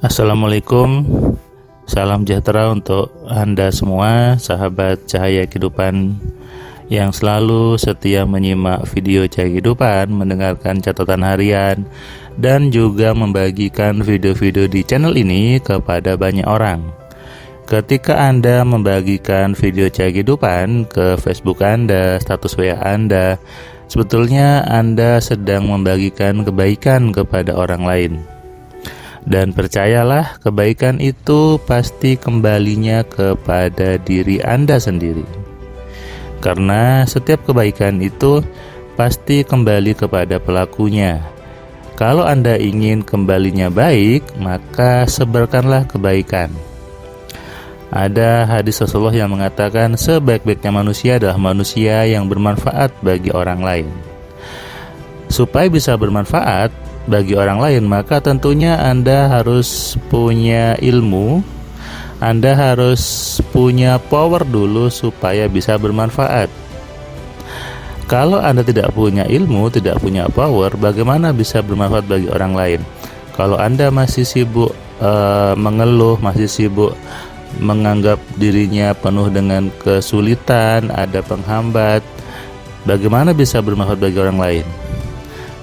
Assalamualaikum, salam sejahtera untuk Anda semua, sahabat Cahaya Kehidupan yang selalu setia menyimak video Cahaya Kehidupan, mendengarkan catatan harian, dan juga membagikan video-video di channel ini kepada banyak orang. Ketika Anda membagikan video Cahaya Kehidupan ke Facebook Anda, status WA Anda, sebetulnya Anda sedang membagikan kebaikan kepada orang lain. Dan percayalah, kebaikan itu pasti kembalinya kepada diri Anda sendiri. Karena setiap kebaikan itu pasti kembali kepada pelakunya. Kalau Anda ingin kembalinya baik, maka sebarkanlah kebaikan. Ada hadis Rasulullah yang mengatakan sebaik-baiknya manusia adalah manusia yang bermanfaat bagi orang lain. Supaya bisa bermanfaat bagi orang lain, maka tentunya Anda harus punya ilmu, Anda harus punya power dulu supaya bisa bermanfaat. Kalau Anda tidak punya ilmu, tidak punya power, bagaimana bisa bermanfaat bagi orang lain? Kalau Anda masih sibuk mengeluh, masih sibuk menganggap dirinya penuh dengan kesulitan, ada penghambat, bagaimana bisa bermanfaat bagi orang lain?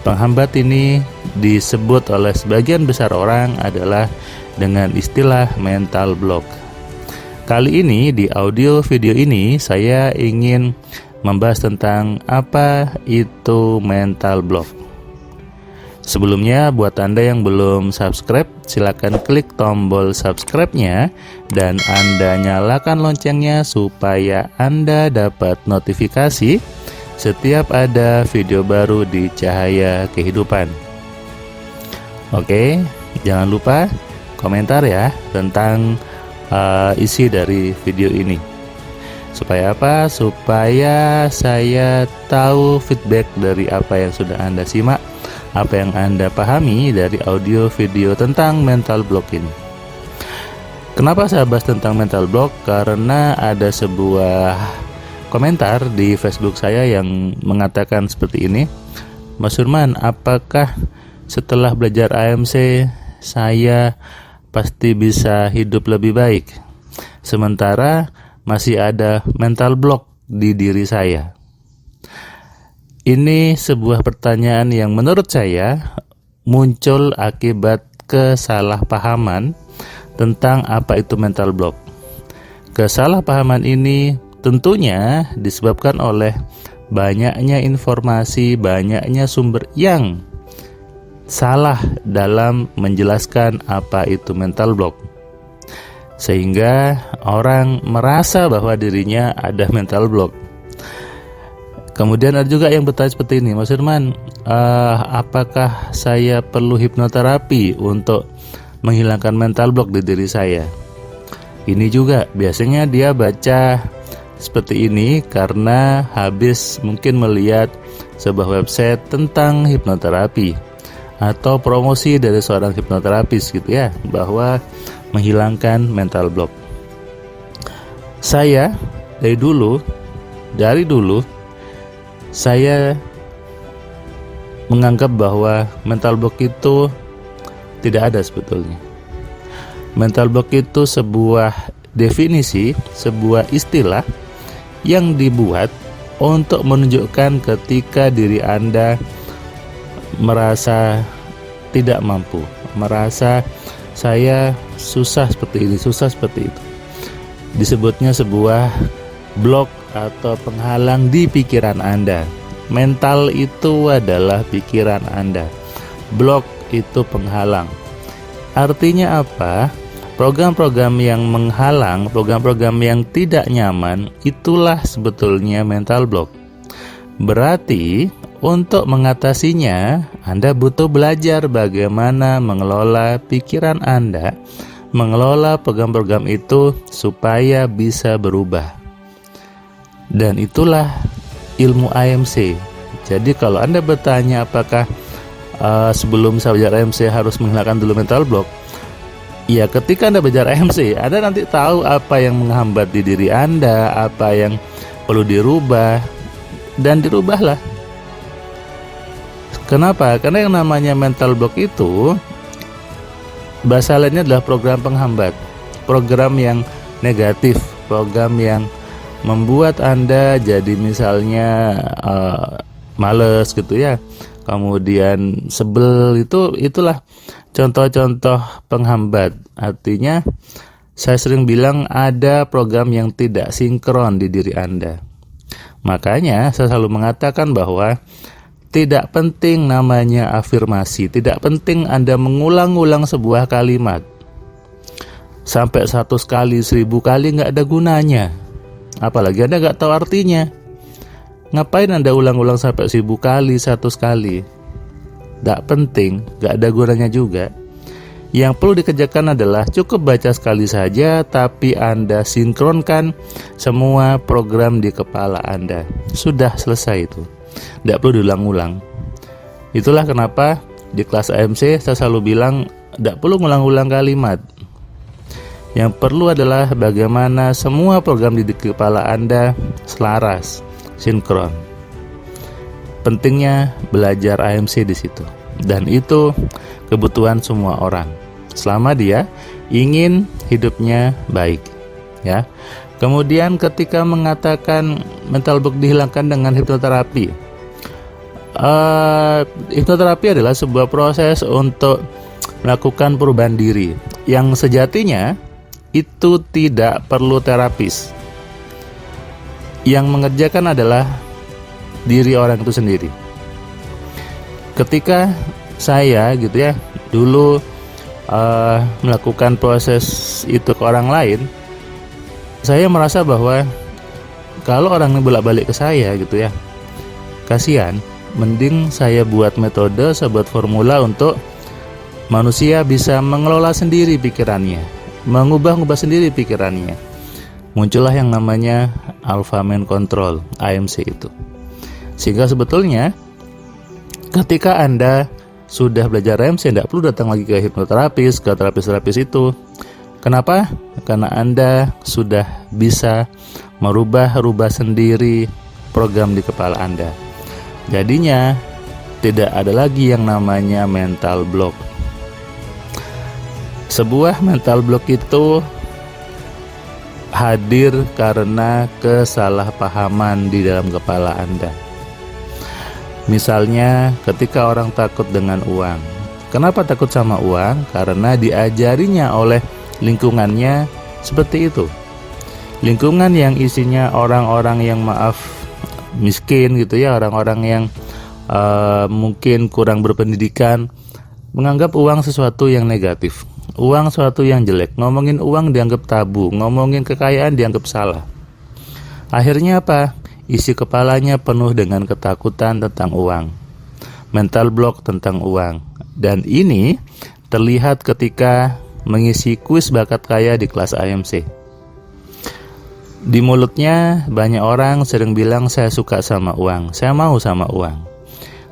Penghambat ini disebut oleh sebagian besar orang adalah dengan istilah mental block. Kali ini di audio video ini saya ingin membahas tentang apa itu mental block. Sebelumnya, buat Anda yang belum subscribe, silakan klik tombol subscribe-nya dan Anda nyalakan loncengnya supaya Anda dapat notifikasi setiap ada video baru di Cahaya Kehidupan. Oke, jangan lupa komentar ya tentang isi dari video ini. Supaya apa? Supaya saya tahu feedback dari apa yang sudah Anda simak, apa yang Anda pahami dari audio video tentang mental block ini. Kenapa saya bahas tentang mental block? Karena ada sebuah komentar di Facebook saya yang mengatakan seperti ini, Mas Surman, apakah setelah belajar AMC saya pasti bisa hidup lebih baik, sementara masih ada mental block di diri saya? Ini sebuah pertanyaan yang menurut saya muncul akibat kesalahpahaman tentang apa itu mental block. Kesalahpahaman ini tentunya disebabkan oleh banyaknya informasi, banyaknya sumber yang salah dalam menjelaskan apa itu mental block. Sehingga orang merasa bahwa dirinya ada mental block. Kemudian ada juga yang bertanya seperti ini, Mas Firman, apakah saya perlu hipnoterapi untuk menghilangkan mental block di diri saya? Ini juga biasanya dia baca seperti ini karena habis mungkin melihat sebuah website tentang hipnoterapi atau promosi dari seorang hipnoterapis gitu ya, bahwa menghilangkan mental block. Saya dari dulu saya menganggap bahwa mental block itu tidak ada sebetulnya. Mental block itu sebuah definisi, sebuah istilah yang dibuat untuk menunjukkan ketika diri Anda merasa tidak mampu, merasa saya susah seperti ini, susah seperti itu. Disebutnya sebuah blok atau penghalang di pikiran Anda. Mental itu adalah pikiran Anda, blok itu penghalang. Artinya apa? Program-program yang menghalang, program-program yang tidak nyaman, itulah sebetulnya mental block. Berarti untuk mengatasinya, Anda butuh belajar bagaimana mengelola pikiran Anda, mengelola program-program itu supaya bisa berubah. Dan itulah ilmu AMC. Jadi kalau Anda bertanya apakah sebelum saya belajar AMC harus menghilangkan dulu mental block, ya, ketika Anda belajar AMC, Anda nanti tahu apa yang menghambat di diri Anda, apa yang perlu dirubah, dan dirubahlah. Kenapa? Karena yang namanya mental block itu bahasa lainnya adalah program penghambat, program yang negatif, program yang membuat Anda jadi misalnya males gitu ya, kemudian sebel, itulah contoh-contoh penghambat. Artinya saya sering bilang ada program yang tidak sinkron di diri Anda. Makanya saya selalu mengatakan bahwa tidak penting namanya afirmasi, tidak penting Anda mengulang-ulang sebuah kalimat sampai 100 kali, 1000 kali, nggak ada gunanya. Apalagi Anda nggak tahu artinya. Ngapain Anda ulang-ulang sampai 1000 kali, 100 kali? Nggak penting, nggak ada gunanya juga. Yang perlu dikerjakan adalah cukup baca sekali saja, tapi Anda sinkronkan semua program di kepala Anda. Sudah selesai itu. Tidak perlu diulang-ulang. Itulah kenapa di kelas AMC saya selalu bilang tidak perlu ngulang-ulang kalimat. Yang perlu adalah bagaimana semua program di kepala Anda selaras, sinkron. Pentingnya belajar AMC di situ. Dan itu kebutuhan semua orang selama dia ingin hidupnya baik, ya. Kemudian ketika mengatakan mental block dihilangkan dengan hipnoterapi, hipnoterapi adalah sebuah proses untuk melakukan perubahan diri yang sejatinya itu tidak perlu terapis. Yang mengerjakan adalah diri orang itu sendiri. Ketika saya gitu ya dulu melakukan proses itu ke orang lain, saya merasa bahwa kalau orang ini bolak-balik ke saya gitu ya, kasihan. Mending saya buat metode, saya buat formula untuk manusia bisa mengelola sendiri pikirannya, mengubah-ubah sendiri pikirannya. Muncullah yang namanya Alpha Mind Control, AMC itu. Sehingga sebetulnya ketika Anda sudah belajar AMC, tidak perlu datang lagi ke hipnoterapis, ke terapis-terapis itu. Kenapa? Karena Anda sudah bisa merubah-rubah sendiri program di kepala Anda. Jadinya tidak ada lagi yang namanya mental block. Sebuah mental block itu hadir karena kesalahpahaman di dalam kepala Anda. Misalnya ketika orang takut dengan uang. Kenapa takut sama uang? Karena diajarinya oleh lingkungannya seperti itu. Lingkungan yang isinya orang-orang yang miskin gitu ya, orang-orang yang mungkin kurang berpendidikan, menganggap uang sesuatu yang negatif, uang sesuatu yang jelek. Ngomongin uang dianggap tabu, ngomongin kekayaan dianggap salah. Akhirnya apa? Isi kepalanya penuh dengan ketakutan tentang uang, mental block tentang uang. Dan ini terlihat ketika mengisi kuis bakat kaya di kelas AMC. Di mulutnya banyak orang sering bilang saya suka sama uang, saya mau sama uang.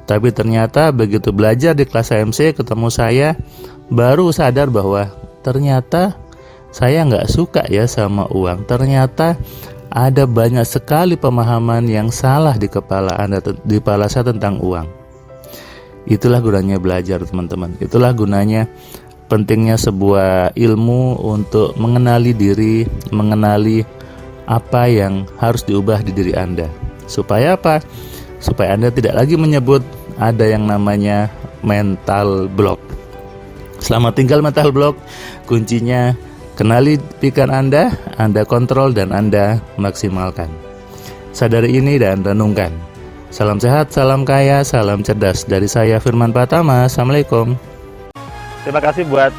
Tapi ternyata begitu belajar di kelas AMC ketemu saya, baru sadar bahwa ternyata saya nggak suka ya sama uang. Ternyata ada banyak sekali pemahaman yang salah di kepala Anda, di kepala saya tentang uang. Itulah gunanya belajar, teman-teman. Itulah gunanya pentingnya sebuah ilmu untuk mengenali diri, mengenali apa yang harus diubah di diri Anda. Supaya apa? Supaya Anda tidak lagi menyebut ada yang namanya mental block. Selamat tinggal mental block. Kuncinya kenali pikiran Anda kontrol dan Anda maksimalkan. Sadari ini dan renungkan. Salam sehat, salam kaya, salam cerdas. Dari saya Firman Pratama. Assalamualaikum. Terima kasih buat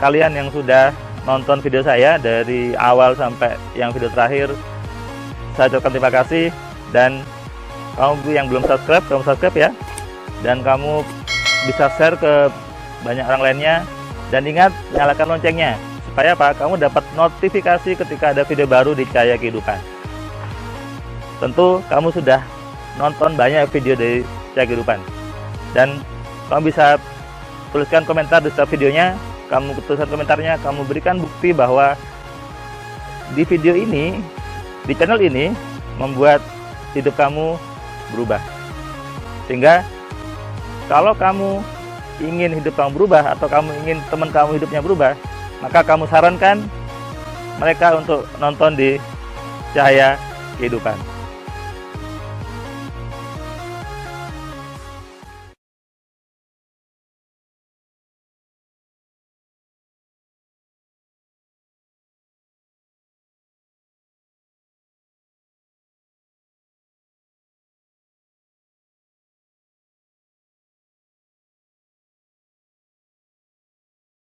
kalian yang sudah nonton video saya dari awal sampai yang video terakhir. Saya ucapkan terima kasih. Dan kamu yang belum subscribe, kamu subscribe ya. Dan kamu bisa share ke banyak orang lainnya. Dan ingat, nyalakan loncengnya. Supaya apa? Kamu dapat notifikasi ketika ada video baru di Cahaya Kehidupan. Tentu kamu sudah nonton banyak video dari Cahaya Kehidupan. Dan kamu bisa tuliskan komentar di setiap videonya. Kamu tuliskan komentarnya, kamu berikan bukti bahwa di video ini, di channel ini membuat hidup kamu berubah. Sehingga kalau kamu ingin hidup kamu berubah atau kamu ingin teman kamu hidupnya berubah, maka kamu sarankan mereka untuk nonton di Cahaya Kehidupan.